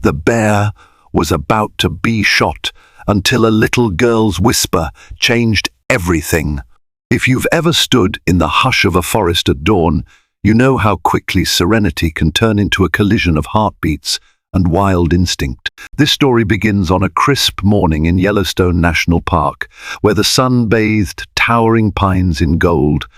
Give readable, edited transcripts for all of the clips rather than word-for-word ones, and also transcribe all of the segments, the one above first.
The bear was about to be shot until a little girl's whisper changed everything. If you've ever stood in the hush of a forest at dawn, you know how quickly serenity can turn into a collision of heartbeats and wild instinct. This story begins on a crisp morning in Yellowstone National Park, where the sun bathed towering pines in gold,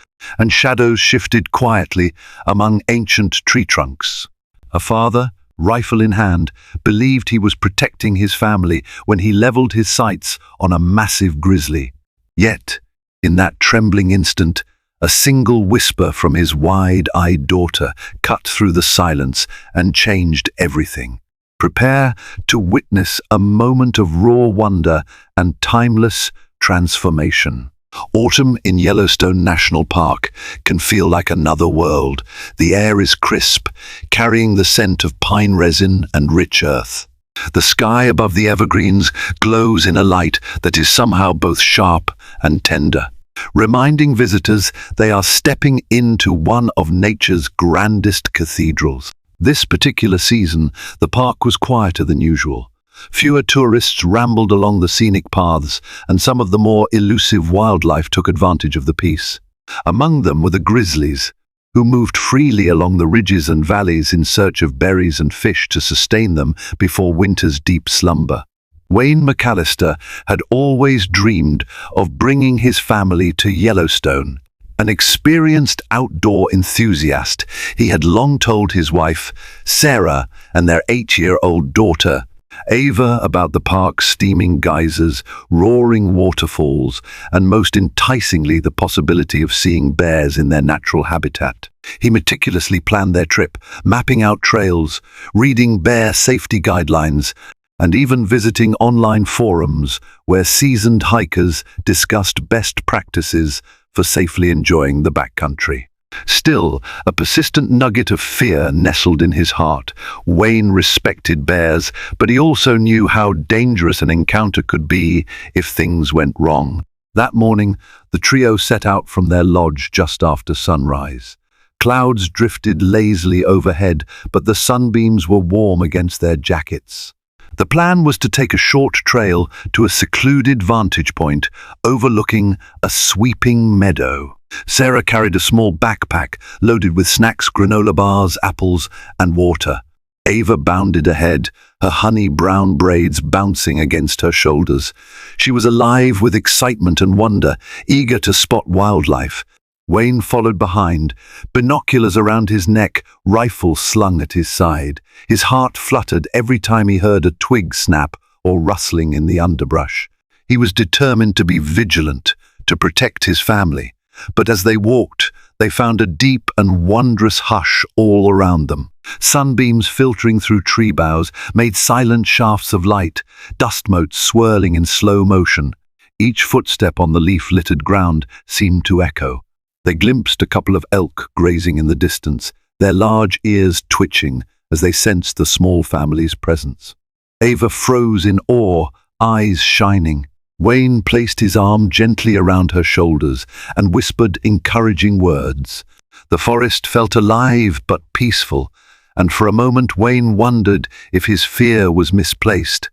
and shadows shifted quietly among ancient tree trunks. A father, rifle in hand, believed he was protecting his family when he leveled his sights on a massive grizzly. Yet, in that trembling instant, a single whisper from his wide-eyed daughter cut through the silence and changed everything. Prepare to witness a moment of raw wonder and timeless transformation. Autumn in Yellowstone National Park can feel like another world. The air is crisp, carrying the scent of pine resin and rich earth. The sky above the evergreens glows in a light that is somehow both sharp and tender, reminding visitors they are stepping into one of nature's grandest cathedrals. This particular season, the park was quieter than usual. Fewer tourists rambled along the scenic paths, and some of the more elusive wildlife took advantage of the peace. Among them were the grizzlies, who moved freely along the ridges and valleys in search of berries and fish to sustain them before winter's deep slumber. Wayne McAllister had always dreamed of bringing his family to Yellowstone. An experienced outdoor enthusiast, he had long told his wife, Sarah, and their 8-year-old daughter, Ava, about the park's steaming geysers, roaring waterfalls, and most enticingly the possibility of seeing bears in their natural habitat. He meticulously planned their trip, mapping out trails, reading bear safety guidelines, and even visiting online forums where seasoned hikers discussed best practices for safely enjoying the backcountry. Still, a persistent nugget of fear nestled in his heart. Wayne respected bears, but he also knew how dangerous an encounter could be if things went wrong. That morning, the trio set out from their lodge just after sunrise. Clouds drifted lazily overhead, but the sunbeams were warm against their jackets. The plan was to take a short trail to a secluded vantage point overlooking a sweeping meadow. Sarah carried a small backpack loaded with snacks, granola bars, apples, and water. Ava bounded ahead, her honey-brown braids bouncing against her shoulders. She was alive with excitement and wonder, eager to spot wildlife. Wayne followed behind, binoculars around his neck, rifle slung at his side. His heart fluttered every time he heard a twig snap or rustling in the underbrush. He was determined to be vigilant, to protect his family. But as they walked, they found a deep and wondrous hush all around them. Sunbeams filtering through tree boughs made silent shafts of light, dust motes swirling in slow motion. Each footstep on the leaf-littered ground seemed to echo. They glimpsed a couple of elk grazing in the distance, their large ears twitching as they sensed the small family's presence. Ava froze in awe, eyes shining. Wayne placed his arm gently around her shoulders and whispered encouraging words. The forest felt alive but peaceful, and for a moment Wayne wondered if his fear was misplaced.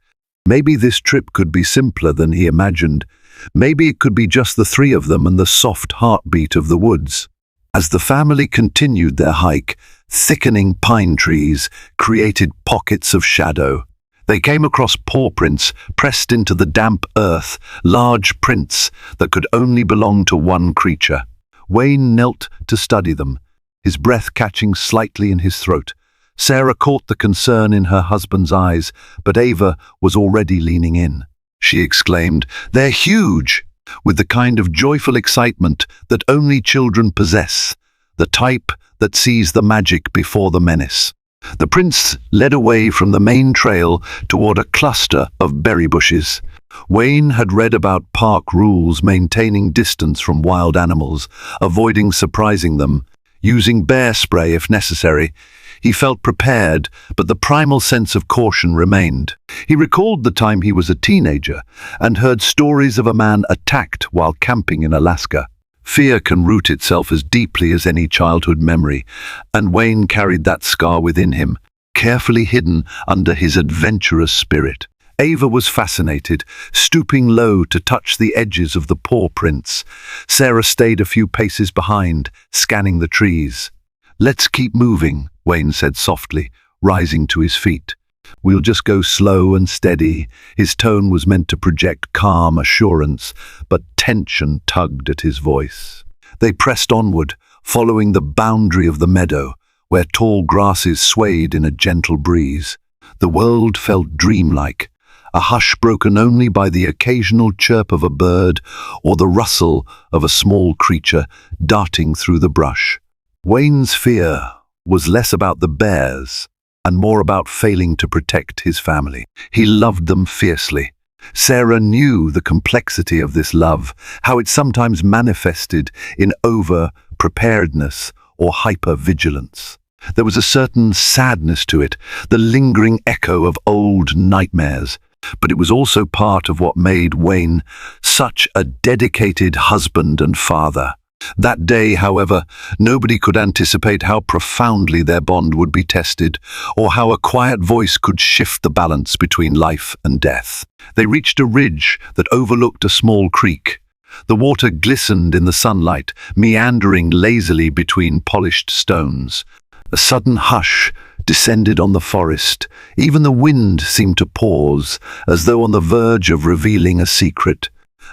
Maybe this trip could be simpler than he imagined. Maybe it could be just the three of them and the soft heartbeat of the woods. As the family continued their hike, thickening pine trees created pockets of shadow. They came across paw prints pressed into the damp earth, large prints that could only belong to one creature. Wayne knelt to study them, his breath catching slightly in his throat. Sarah caught the concern in her husband's eyes, but Ava was already leaning in. She exclaimed, "They're huge!" with the kind of joyful excitement that only children possess, the type that sees the magic before the menace. The prince led away from the main trail toward a cluster of berry bushes. Wayne had read about park rules maintaining distance from wild animals, avoiding surprising them, using bear spray if necessary. He felt prepared, but the primal sense of caution remained. He recalled the time he was a teenager and heard stories of a man attacked while camping in Alaska. Fear can root itself as deeply as any childhood memory, and Wayne carried that scar within him, carefully hidden under his adventurous spirit. Ava was fascinated, stooping low to touch the edges of the paw prints. Sarah stayed a few paces behind, scanning the trees. "Let's keep moving," Wayne said softly, rising to his feet. "We'll just go slow and steady." His tone was meant to project calm assurance, but tension tugged at his voice. They pressed onward, following the boundary of the meadow, where tall grasses swayed in a gentle breeze. The world felt dreamlike, a hush broken only by the occasional chirp of a bird or the rustle of a small creature darting through the brush. Wayne's fear was less about the bears and more about failing to protect his family. He loved them fiercely. Sarah knew the complexity of this love, how it sometimes manifested in over-preparedness or hyper-vigilance. There was a certain sadness to it, the lingering echo of old nightmares, but it was also part of what made Wayne such a dedicated husband and father. That day, however, nobody could anticipate how profoundly their bond would be tested, or how a quiet voice could shift the balance between life and death. They reached a ridge that overlooked a small creek. The water glistened in the sunlight, meandering lazily between polished stones. A sudden hush descended on the forest. Even the wind seemed to pause, as though on the verge of revealing a secret.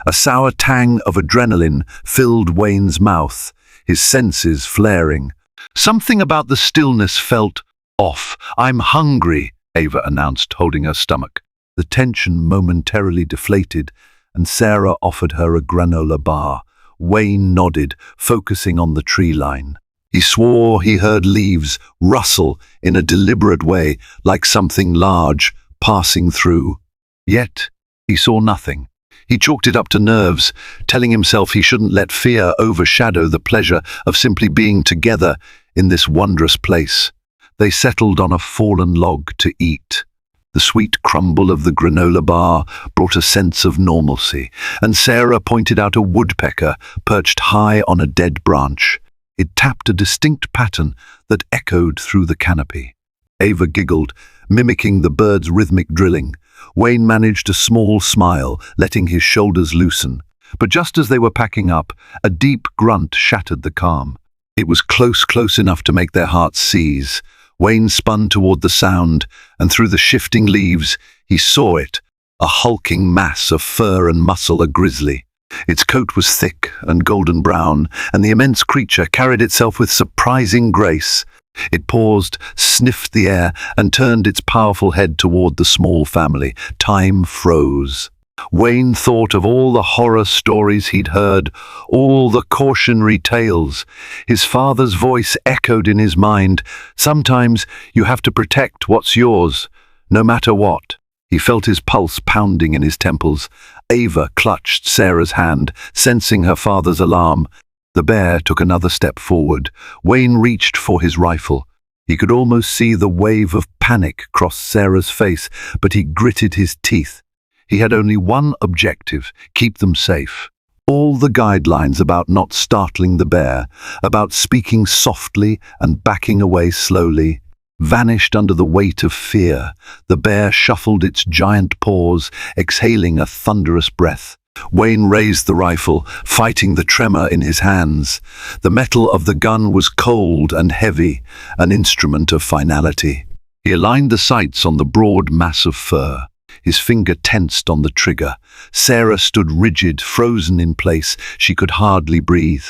A sour tang of adrenaline filled Wayne's mouth, his senses flaring. Something about the stillness felt off. "I'm hungry," Ava announced, holding her stomach. The tension momentarily deflated, and Sarah offered her a granola bar. Wayne nodded, focusing on the tree line. He swore he heard leaves rustle in a deliberate way, like something large passing through. Yet he saw nothing. He chalked it up to nerves, telling himself he shouldn't let fear overshadow the pleasure of simply being together in this wondrous place. They settled on a fallen log to eat. The sweet crumble of the granola bar brought a sense of normalcy, and Sarah pointed out a woodpecker perched high on a dead branch. It tapped a distinct pattern that echoed through the canopy. Ava giggled, mimicking the bird's rhythmic drilling. Wayne managed a small smile, letting his shoulders loosen. But just as they were packing up, a deep grunt shattered the calm. It was close enough to make their hearts seize. Wayne spun toward the sound, and through the shifting leaves, he saw it, a hulking mass of fur and muscle, a grizzly. Its coat was thick and golden brown, and the immense creature carried itself with surprising grace. It paused, sniffed the air, and turned its powerful head toward the small family. Time froze. Wayne thought of all the horror stories he'd heard, all the cautionary tales. His father's voice echoed in his mind. Sometimes you have to protect what's yours, no matter what. He felt his pulse pounding in his temples. Ava clutched Sarah's hand, sensing her father's alarm. The bear took another step forward. Wayne reached for his rifle. He could almost see the wave of panic cross Sarah's face, but he gritted his teeth. He had only one objective: keep them safe. All the guidelines about not startling the bear, about speaking softly and backing away slowly, vanished under the weight of fear. The bear shuffled its giant paws, exhaling a thunderous breath. Wayne raised the rifle, fighting the tremor in his hands. The metal of the gun was cold and heavy, an instrument of finality. He aligned the sights on the broad mass of fur. His finger tensed on the trigger. Sarah stood rigid, frozen in place. She could hardly breathe.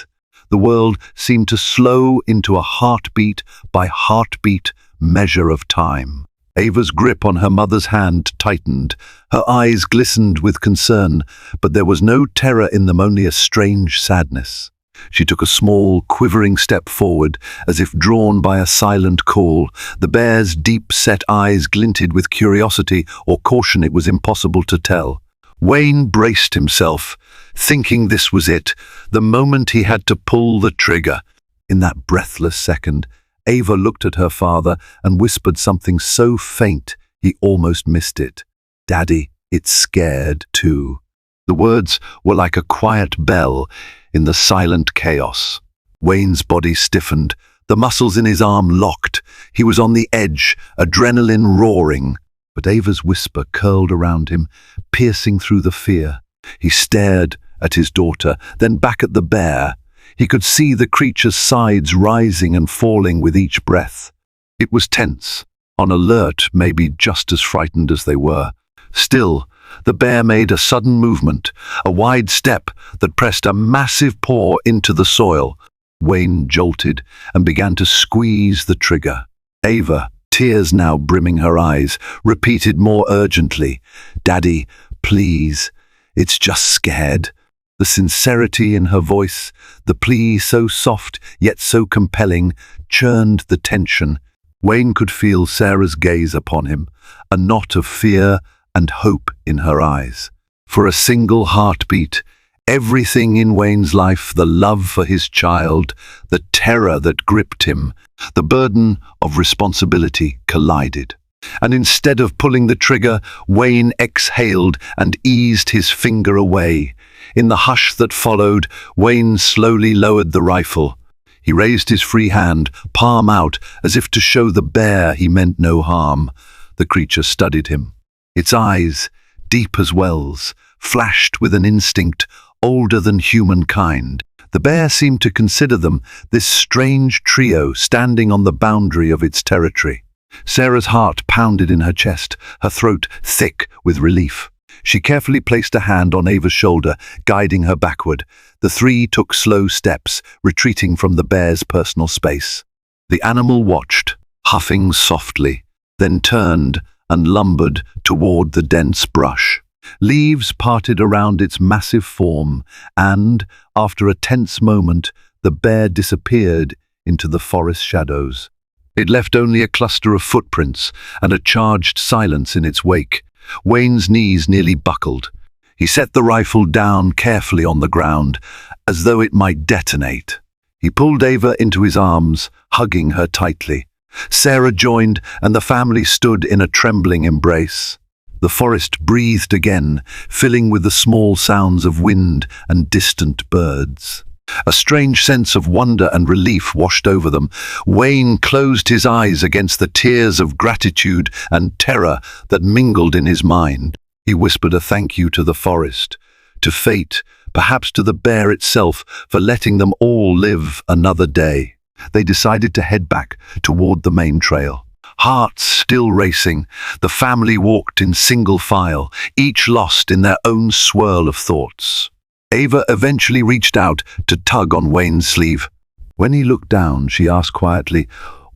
The world seemed to slow into a heartbeat by heartbeat measure of time. Ava's grip on her mother's hand tightened. Her eyes glistened with concern, but there was no terror in them, only a strange sadness. She took a small, quivering step forward, as if drawn by a silent call. The bear's deep-set eyes glinted with curiosity or caution. It was impossible to tell. Wayne braced himself, thinking this was it, the moment he had to pull the trigger. In that breathless second, Ava looked at her father and whispered something so faint he almost missed it. "Daddy, it's scared too." The words were like a quiet bell in the silent chaos. Wayne's body stiffened, The muscles in his arm locked. He was on the edge, adrenaline roaring. But Ava's whisper curled around him, piercing through the fear. He stared at his daughter, then back at the bear. He could see the creature's sides rising and falling with each breath. It was tense, on alert, maybe just as frightened as they were. Still, the bear made a sudden movement, a wide step that pressed a massive paw into the soil. Wayne jolted and began to squeeze the trigger. Ava, tears now brimming her eyes, repeated more urgently, "Daddy, please, it's just scared." The sincerity in her voice, the plea so soft yet so compelling, churned the tension. Wayne could feel Sarah's gaze upon him, a knot of fear and hope in her eyes. For a single heartbeat, everything in Wayne's life, the love for his child, the terror that gripped him, the burden of responsibility collided. And instead of pulling the trigger, Wayne exhaled and eased his finger away. In the hush that followed, Wayne slowly lowered the rifle. He raised his free hand, palm out, as if to show the bear he meant no harm. The creature studied him. Its eyes, deep as wells, flashed with an instinct older than humankind. The bear seemed to consider them, this strange trio standing on the boundary of its territory. Sarah's heart pounded in her chest, her throat thick with relief. She carefully placed a hand on Ava's shoulder, guiding her backward. The three took slow steps, retreating from the bear's personal space. The animal watched, huffing softly, then turned and lumbered toward the dense brush. Leaves parted around its massive form, and, after a tense moment, the bear disappeared into the forest shadows. It left only a cluster of footprints and a charged silence in its wake. Wayne's knees nearly buckled. He set the rifle down carefully on the ground, as though it might detonate. He pulled Ava into his arms, hugging her tightly. Sarah joined, and the family stood in a trembling embrace. The forest breathed again, filling with the small sounds of wind and distant birds. A strange sense of wonder and relief washed over them. Wayne closed his eyes against the tears of gratitude and terror that mingled in his mind. He whispered a thank you to the forest, to fate, perhaps to the bear itself, for letting them all live another day. They decided to head back toward the main trail. Hearts still racing, the family walked in single file, each lost in their own swirl of thoughts. Ava eventually reached out to tug on Wayne's sleeve. When he looked down, she asked quietly,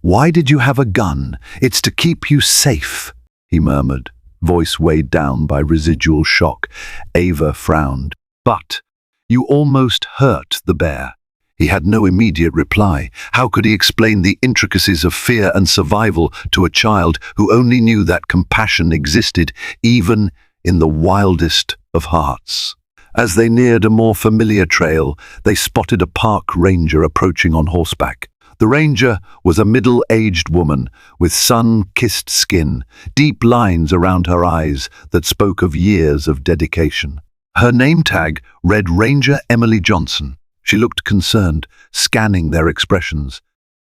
"Why did you have a gun? It's to keep you safe," he murmured, voice weighed down by residual shock. Ava frowned. "But you almost hurt the bear." He had no immediate reply. How could he explain the intricacies of fear and survival to a child who only knew that compassion existed even in the wildest of hearts? As they neared a more familiar trail, they spotted a park ranger approaching on horseback. The ranger was a middle-aged woman with sun-kissed skin, deep lines around her eyes that spoke of years of dedication. Her name tag read Ranger Emily Johnson. She looked concerned, scanning their expressions.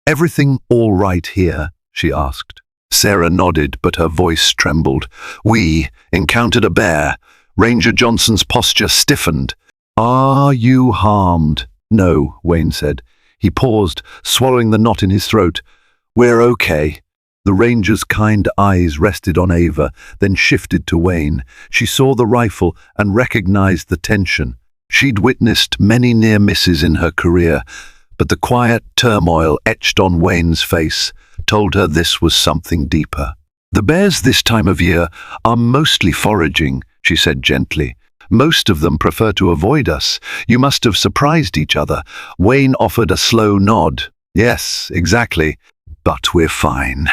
"Everything all right here?" she asked. Sarah nodded, but her voice trembled. "We encountered a bear." Ranger Johnson's posture stiffened. "Are you harmed?" "No," Wayne said. He paused, swallowing the knot in his throat. "We're okay." The ranger's kind eyes rested on Ava, then shifted to Wayne. She saw the rifle and recognized the tension. She'd witnessed many near misses in her career, but the quiet turmoil etched on Wayne's face told her this was something deeper. "The bears this time of year are mostly foraging," she said gently. "Most of them prefer to avoid us. You must have surprised each other." Wayne offered a slow nod. "Yes, exactly. But we're fine."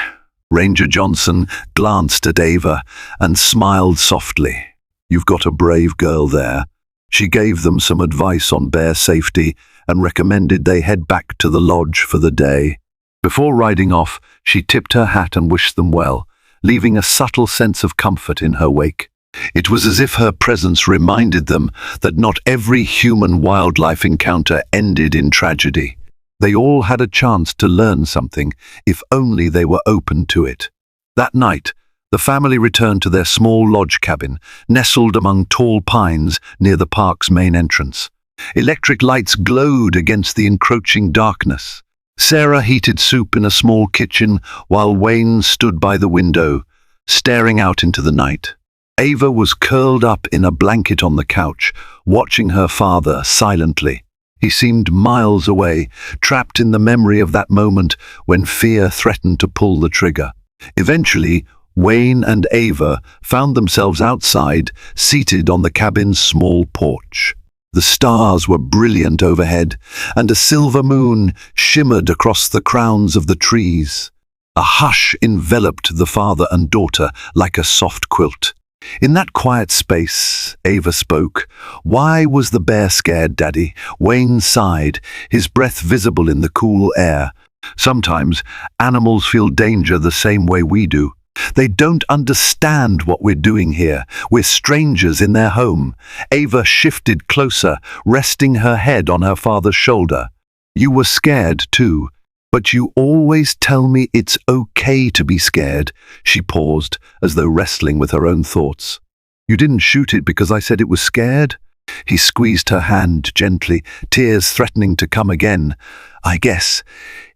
Ranger Johnson glanced at Ava and smiled softly. "You've got a brave girl there." She gave them some advice on bear safety and recommended they head back to the lodge for the day. Before riding off, she tipped her hat and wished them well, leaving a subtle sense of comfort in her wake. It was as if her presence reminded them that not every human-wildlife encounter ended in tragedy. They all had a chance to learn something, if only they were open to it. That night, the family returned to their small lodge cabin, nestled among tall pines near the park's main entrance. Electric lights glowed against the encroaching darkness. Sarah heated soup in a small kitchen while Wayne stood by the window, staring out into the night. Ava was curled up in a blanket on the couch, watching her father silently. He seemed miles away, trapped in the memory of that moment when fear threatened to pull the trigger. Eventually, Wayne and Ava found themselves outside, seated on the cabin's small porch. The stars were brilliant overhead, and a silver moon shimmered across the crowns of the trees. A hush enveloped the father and daughter like a soft quilt. In that quiet space, Ava spoke. "Why was the bear scared, Daddy?" Wayne sighed, his breath visible in the cool air. "Sometimes animals feel danger the same way we do. They don't understand what we're doing here. We're strangers in their home." Ava shifted closer, resting her head on her father's shoulder. "You were scared too, but you always tell me it's okay to be scared." She paused, as though wrestling with her own thoughts. "You didn't shoot it because I said it was scared?" He squeezed her hand gently, tears threatening to come again. "I guess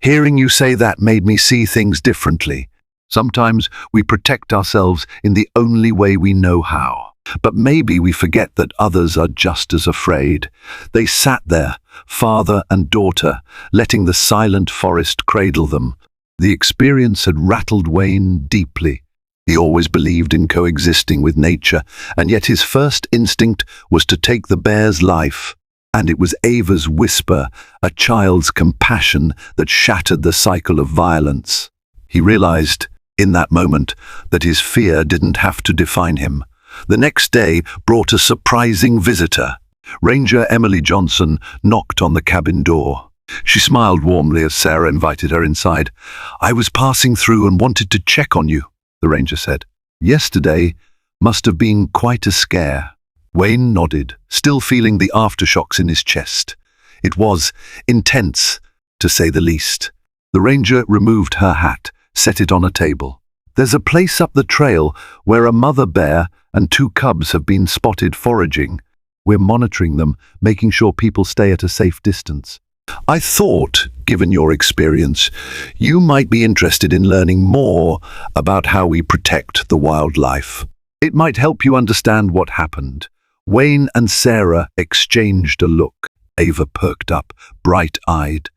hearing you say that made me see things differently. Sometimes we protect ourselves in the only way we know how. But maybe we forget that others are just as afraid." They sat there, father and daughter, letting the silent forest cradle them. The experience had rattled Wayne deeply. He always believed in coexisting with nature, and yet his first instinct was to take the bear's life. And it was Ava's whisper, a child's compassion, that shattered the cycle of violence. He realized, in that moment, that his fear didn't have to define him. The next day brought a surprising visitor. Ranger Emily Johnson knocked on the cabin door. She smiled warmly as Sarah invited her inside. "I was passing through and wanted to check on you," the ranger said. "Yesterday must have been quite a scare." Wayne nodded, still feeling the aftershocks in his chest. It was intense, to say the least. The ranger removed her hat, set it on a table. "There's a place up the trail where a mother bear and 2 cubs have been spotted foraging. We're monitoring them, making sure people stay at a safe distance. I thought, given your experience, you might be interested in learning more about how we protect the wildlife. It might help you understand what happened." Wayne and Sarah exchanged a look. Ava perked up, bright-eyed.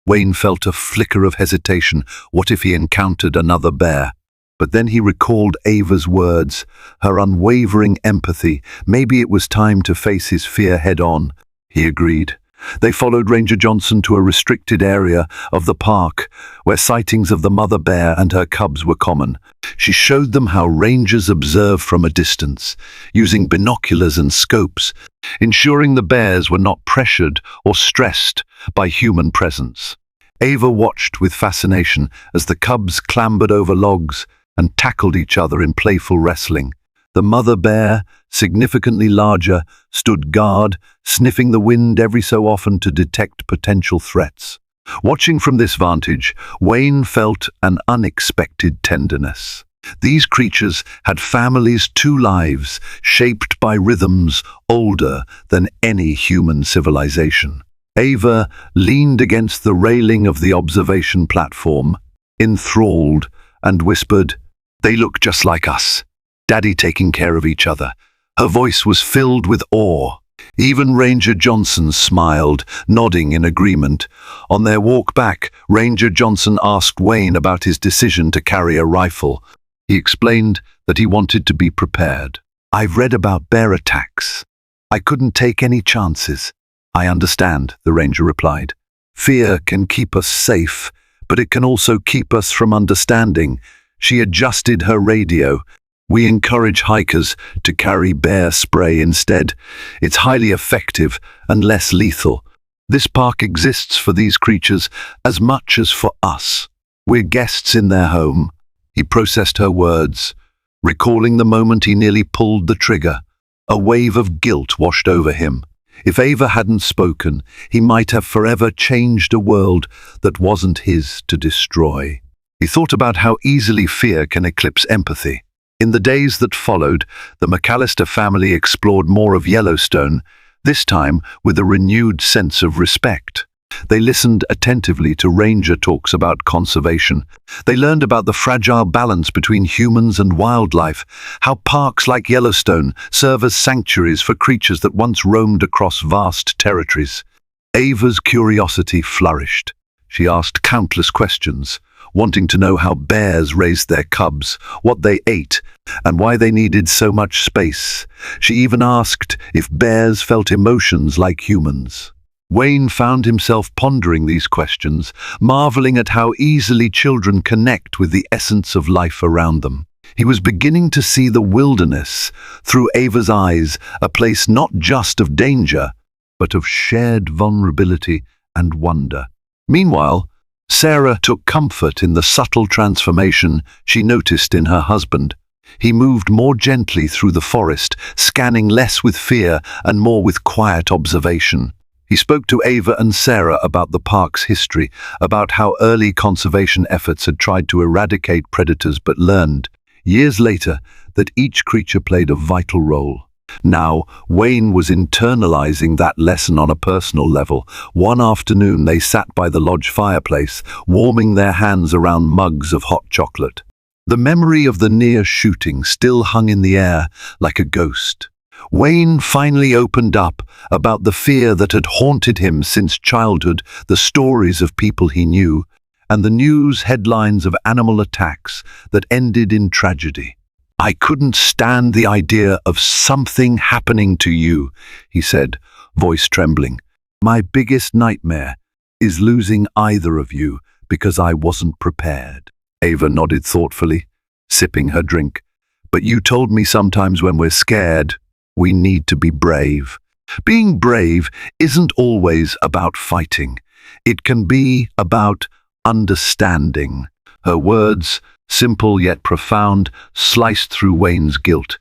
Wayne felt a flicker of hesitation. What if he encountered another bear? But then he recalled Ava's words, her unwavering empathy. Maybe it was time to face his fear head-on. He agreed. They followed Ranger Johnson to a restricted area of the park where sightings of the mother bear and her cubs were common. She showed them how rangers observe from a distance, using binoculars and scopes, ensuring the bears were not pressured or stressed by human presence. Ava watched with fascination as the cubs clambered over logs and tackled each other in playful wrestling. The mother bear, significantly larger, stood guard, sniffing the wind every so often to detect potential threats. Watching from this vantage, Wayne felt an unexpected tenderness. These creatures had families, 2 lives, shaped by rhythms older than any human civilization. Ava leaned against the railing of the observation platform, enthralled, and whispered, "They look just like us. Daddy taking care of each other." Her voice was filled with awe. Even Ranger Johnson smiled, nodding in agreement. On their walk back, Ranger Johnson asked Wayne about his decision to carry a rifle. He explained that he wanted to be prepared. "I've read about bear attacks. I couldn't take any chances." "I understand," the ranger replied. "Fear can keep us safe, but it can also keep us from understanding." She adjusted her radio. "We encourage hikers to carry bear spray instead. It's highly effective and less lethal. This park exists for these creatures as much as for us. We're guests in their home." He processed her words, recalling the moment he nearly pulled the trigger. A wave of guilt washed over him. If Ava hadn't spoken, he might have forever changed a world that wasn't his to destroy. He thought about how easily fear can eclipse empathy. In the days that followed, the McAllister family explored more of Yellowstone, this time with a renewed sense of respect. They listened attentively to ranger talks about conservation. They learned about the fragile balance between humans and wildlife, how parks like Yellowstone serve as sanctuaries for creatures that once roamed across vast territories. Ava's curiosity flourished. She asked countless questions, wanting to know how bears raised their cubs, what they ate, and why they needed so much space. She even asked if bears felt emotions like humans. Wayne found himself pondering these questions, marveling at how easily children connect with the essence of life around them. He was beginning to see the wilderness through Ava's eyes, a place not just of danger, but of shared vulnerability and wonder. Meanwhile, Sarah took comfort in the subtle transformation she noticed in her husband. He moved more gently through the forest, scanning less with fear and more with quiet observation. He spoke to Ava and Sarah about the park's history, about how early conservation efforts had tried to eradicate predators but learned, years later, that each creature played a vital role. Now, Wayne was internalizing that lesson on a personal level. One afternoon they sat by the lodge fireplace, warming their hands around mugs of hot chocolate. The memory of the near shooting still hung in the air like a ghost. Wayne finally opened up about the fear that had haunted him since childhood, the stories of people he knew, and the news headlines of animal attacks that ended in tragedy. "I couldn't stand the idea of something happening to you," he said, voice trembling. "My biggest nightmare is losing either of you because I wasn't prepared." Ava nodded thoughtfully, sipping her drink. "But you told me sometimes when we're scared, we need to be brave. Being brave isn't always about fighting. It can be about understanding." Her words, simple yet profound, sliced through Wayne's guilt.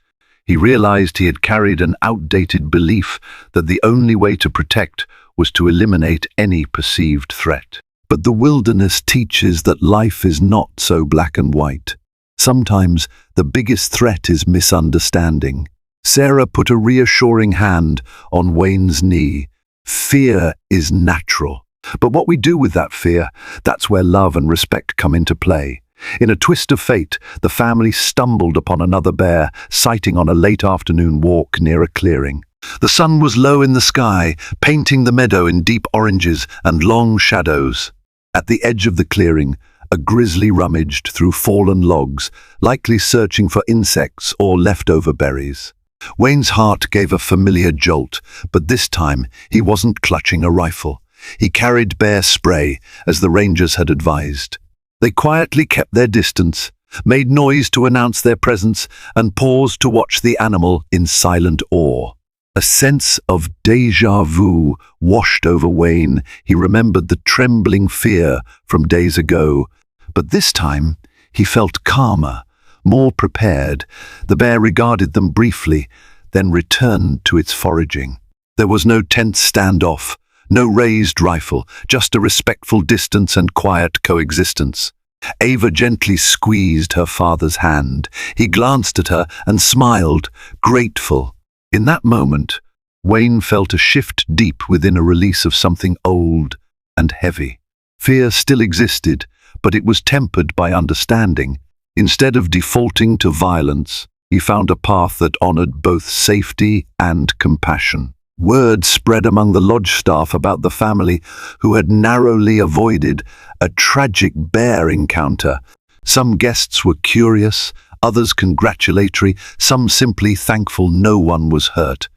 He realized he had carried an outdated belief that the only way to protect was to eliminate any perceived threat. But the wilderness teaches that life is not so black and white. Sometimes the biggest threat is misunderstanding. Sarah put a reassuring hand on Wayne's knee. "Fear is natural. But what we do with that fear, that's where love and respect come into play." In a twist of fate, the family stumbled upon another bear, sighting on a late afternoon walk near a clearing. The sun was low in the sky, painting the meadow in deep oranges and long shadows. At the edge of the clearing, a grizzly rummaged through fallen logs, likely searching for insects or leftover berries. Wayne's heart gave a familiar jolt, but this time he wasn't clutching a rifle. He carried bear spray, as the rangers had advised. They quietly kept their distance, made noise to announce their presence, and paused to watch the animal in silent awe. A sense of déjà vu washed over Wayne. He remembered the trembling fear from days ago, but this time he felt calmer, more prepared. The bear regarded them briefly, then returned to its foraging. There was no tense standoff, no raised rifle, just a respectful distance and quiet coexistence. Ava gently squeezed her father's hand. He glanced at her and smiled, grateful. In that moment, Wayne felt a shift deep within a release of something old and heavy. Fear still existed, but it was tempered by understanding. Instead of defaulting to violence, he found a path that honored both safety and compassion. Word spread among the lodge staff about the family who had narrowly avoided a tragic bear encounter. Some guests were curious, others congratulatory, some simply thankful no one was hurt.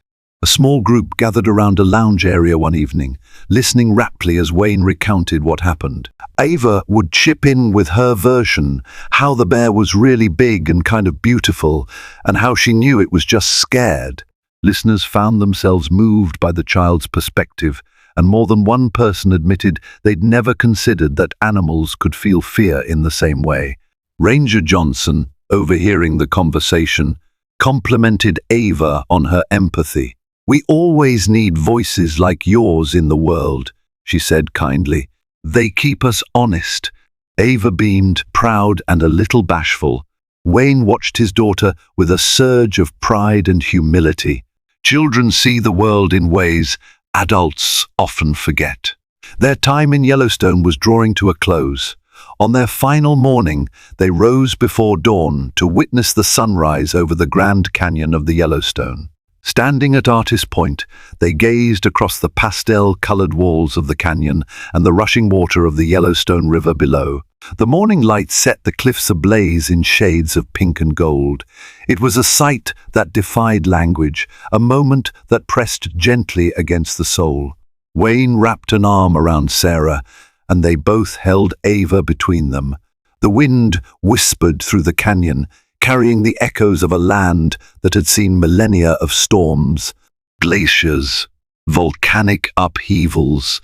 A small group gathered around a lounge area one evening, listening raptly as Wayne recounted what happened. Ava would chip in with her version, how the bear was really big and kind of beautiful, and how she knew it was just scared. Listeners found themselves moved by the child's perspective, and more than one person admitted they'd never considered that animals could feel fear in the same way. Ranger Johnson, overhearing the conversation, complimented Ava on her empathy. We always need voices like yours in the world, she said kindly. They keep us honest. Ava beamed, proud and a little bashful. Wayne watched his daughter with a surge of pride and humility. Children see the world in ways adults often forget. Their time in Yellowstone was drawing to a close. On their final morning, they rose before dawn to witness the sunrise over the Grand Canyon of the Yellowstone. Standing at Artist Point, they gazed across the pastel-colored walls of the canyon and the rushing water of the Yellowstone River below. The morning light set the cliffs ablaze in shades of pink and gold. It was a sight that defied language, a moment that pressed gently against the soul. Wayne wrapped an arm around Sarah, and they both held Ava between them. The wind whispered through the canyon, carrying the echoes of a land that had seen millennia of storms, glaciers, volcanic upheavals,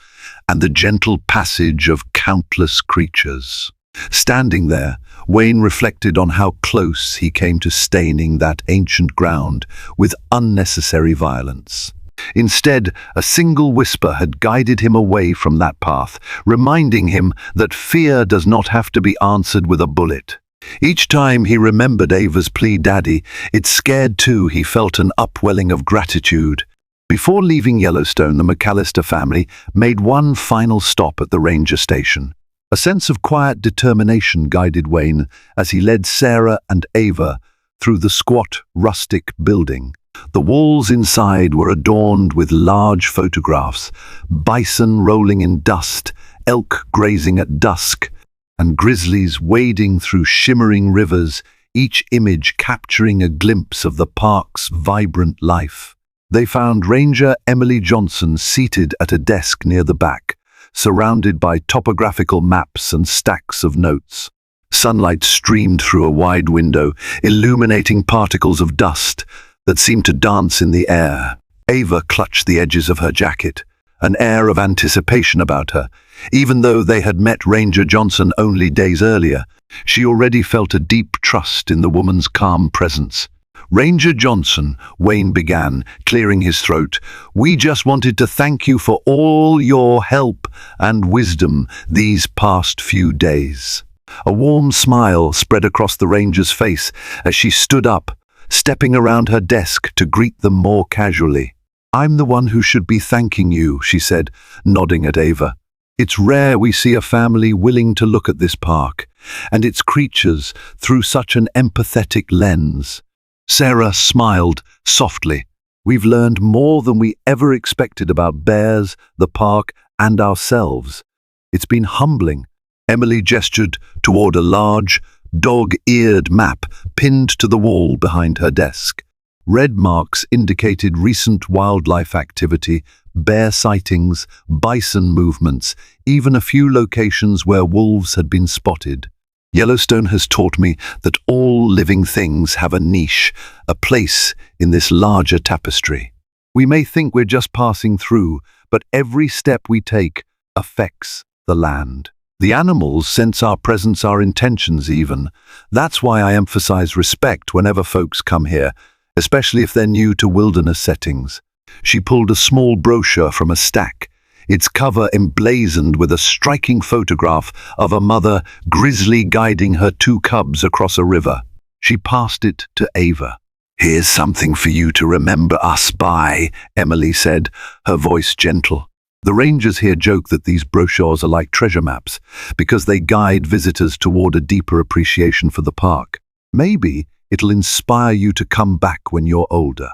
and the gentle passage of countless creatures. Standing there, Wayne reflected on how close he came to staining that ancient ground with unnecessary violence. Instead, a single whisper had guided him away from that path, reminding him that fear does not have to be answered with a bullet. Each time he remembered Ava's plea, "Daddy," it scared too. He felt an upwelling of gratitude. Before leaving Yellowstone, the McAllister family made one final stop at the ranger station. A sense of quiet determination guided Wayne as he led Sarah and Ava through the squat, rustic building. The walls inside were adorned with large photographs, bison rolling in dust, elk grazing at dusk, and grizzlies wading through shimmering rivers, each image capturing a glimpse of the park's vibrant life. They found Ranger Emily Johnson seated at a desk near the back, surrounded by topographical maps and stacks of notes. Sunlight streamed through a wide window, illuminating particles of dust that seemed to dance in the air. Ava clutched the edges of her jacket, an air of anticipation about her. Even though they had met Ranger Johnson only days earlier, she already felt a deep trust in the woman's calm presence. "Ranger Johnson," Wayne began, clearing his throat, "we just wanted to thank you for all your help and wisdom these past few days." A warm smile spread across the ranger's face as she stood up, stepping around her desk to greet them more casually. "I'm the one who should be thanking you," she said, nodding at Ava. "It's rare we see a family willing to look at this park and its creatures through such an empathetic lens." Sarah smiled softly. "We've learned more than we ever expected about bears, the park, and ourselves. It's been humbling." Emily gestured toward a large, dog-eared map pinned to the wall behind her desk. Red marks indicated recent wildlife activity, bear sightings, bison movements, even a few locations where wolves had been spotted. "Yellowstone has taught me that all living things have a niche, a place in this larger tapestry. We may think we're just passing through, but every step we take affects the land. The animals sense our presence, our intentions even. That's why I emphasize respect whenever folks come here, especially if they're new to wilderness settings." She pulled a small brochure from a stack, its cover emblazoned with a striking photograph of a mother grizzly guiding her 2 cubs across a river. She passed it to Ava. "Here's something for you to remember us by," Emily said, her voice gentle. The rangers here joke that these brochures are like treasure maps because they guide visitors toward a deeper appreciation for the park. Maybe it'll inspire you to come back when you're older.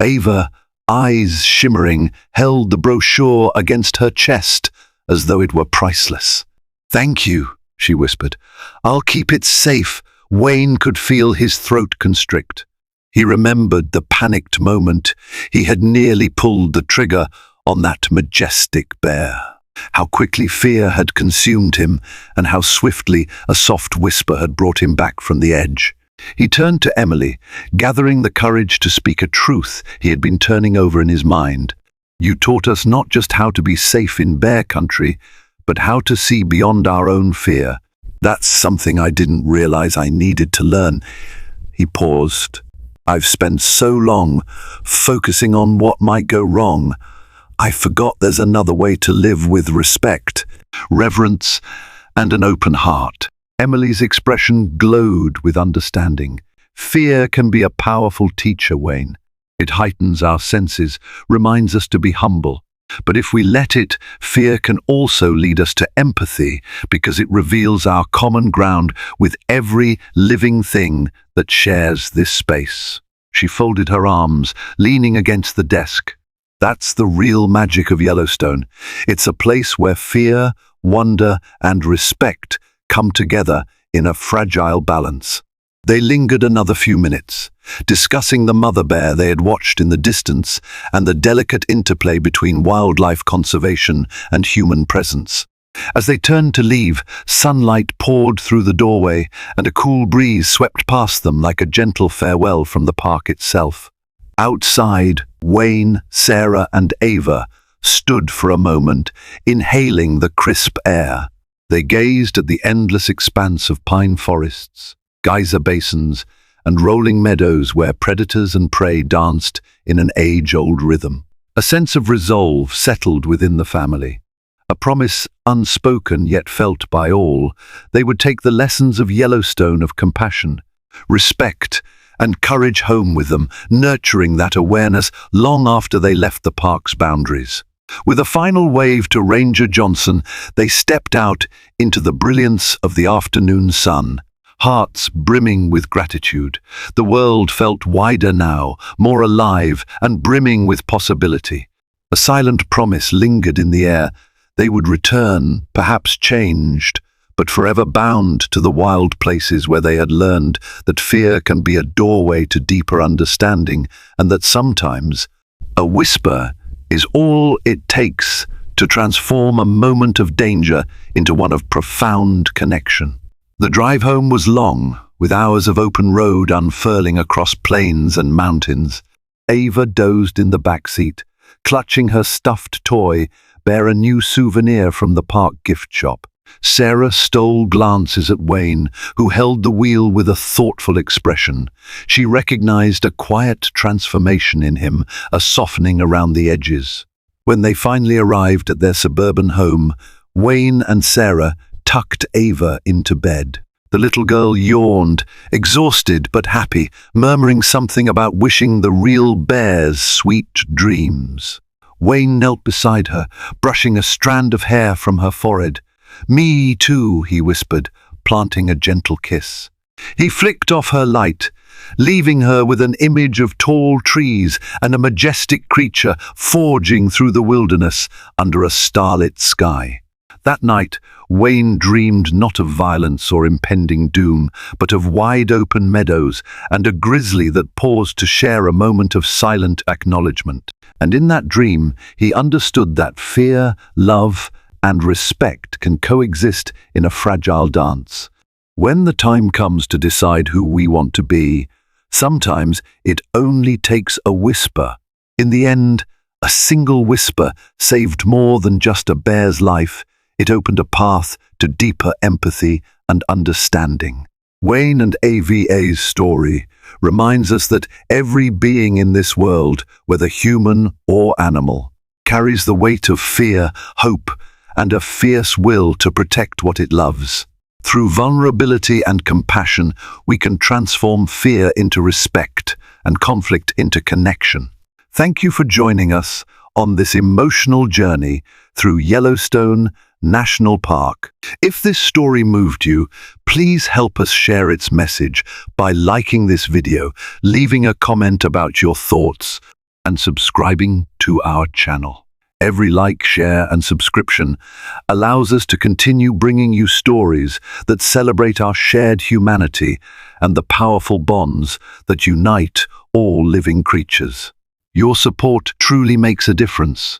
Ava, eyes shimmering, held the brochure against her chest as though it were priceless. "Thank you," she whispered. "I'll keep it safe." Wayne could feel his throat constrict. He remembered the panicked moment he had nearly pulled the trigger on that majestic bear. How quickly fear had consumed him, and how swiftly a soft whisper had brought him back from the edge. He turned to Emily, gathering the courage to speak a truth he had been turning over in his mind. "You taught us not just how to be safe in bear country, but how to see beyond our own fear. That's something I didn't realize I needed to learn." He paused. I've spent so long focusing on what might go wrong, I forgot there's another way to live with respect, reverence, and an open heart. Emily's expression glowed with understanding. Fear can be a powerful teacher, Wayne. It heightens our senses, reminds us to be humble. But if we let it, fear can also lead us to empathy because it reveals our common ground with every living thing that shares this space. She folded her arms, leaning against the desk. That's the real magic of Yellowstone. It's a place where fear, wonder, and respect come together in a fragile balance. They lingered another few minutes, discussing the mother bear they had watched in the distance and the delicate interplay between wildlife conservation and human presence. As they turned to leave, sunlight poured through the doorway and a cool breeze swept past them like a gentle farewell from the park itself. Outside, Wayne, Sarah, and Ava stood for a moment, inhaling the crisp air. They gazed at the endless expanse of pine forests, geyser basins, and rolling meadows where predators and prey danced in an age-old rhythm. A sense of resolve settled within the family. A promise unspoken yet felt by all. They would take the lessons of Yellowstone of compassion, respect, and courage home with them, nurturing that awareness long after they left the park's boundaries. With a final wave to Ranger Johnson, they stepped out into the brilliance of the afternoon sun, hearts brimming with gratitude. The world felt wider now, more alive and brimming with possibility. A silent promise lingered in the air. They would return, perhaps changed, but forever bound to the wild places where they had learned that fear can be a doorway to deeper understanding, and that sometimes a whisper is all it takes to transform a moment of danger into one of profound connection. The drive home was long, with hours of open road unfurling across plains and mountains. Ava dozed in the back seat, clutching her stuffed toy, bear a new souvenir from the park gift shop. Sarah stole glances at Wayne, who held the wheel with a thoughtful expression. She recognized a quiet transformation in him, a softening around the edges. When they finally arrived at their suburban home, Wayne and Sarah tucked Ava into bed. The little girl yawned, exhausted but happy, murmuring something about wishing the real bears sweet dreams. Wayne knelt beside her, brushing a strand of hair from her forehead. "Me too," he whispered, planting a gentle kiss. He flicked off her light, leaving her with an image of tall trees and a majestic creature forging through the wilderness under a starlit sky. That night, Wayne dreamed not of violence or impending doom, but of wide-open meadows and a grizzly that paused to share a moment of silent acknowledgement. And in that dream, he understood that fear, love, and respect can coexist in a fragile dance. When the time comes to decide who we want to be, sometimes it only takes a whisper. In the end, a single whisper saved more than just a bear's life. It opened a path to deeper empathy and understanding. Wayne and AVA's story reminds us that every being in this world, whether human or animal, carries the weight of fear, hope, and a fierce will to protect what it loves. Through vulnerability and compassion, we can transform fear into respect and conflict into connection. Thank you for joining us on this emotional journey through Yellowstone National Park. If this story moved you, please help us share its message by liking this video, leaving a comment about your thoughts, and subscribing to our channel. Every like, share, and subscription allows us to continue bringing you stories that celebrate our shared humanity and the powerful bonds that unite all living creatures. Your support truly makes a difference.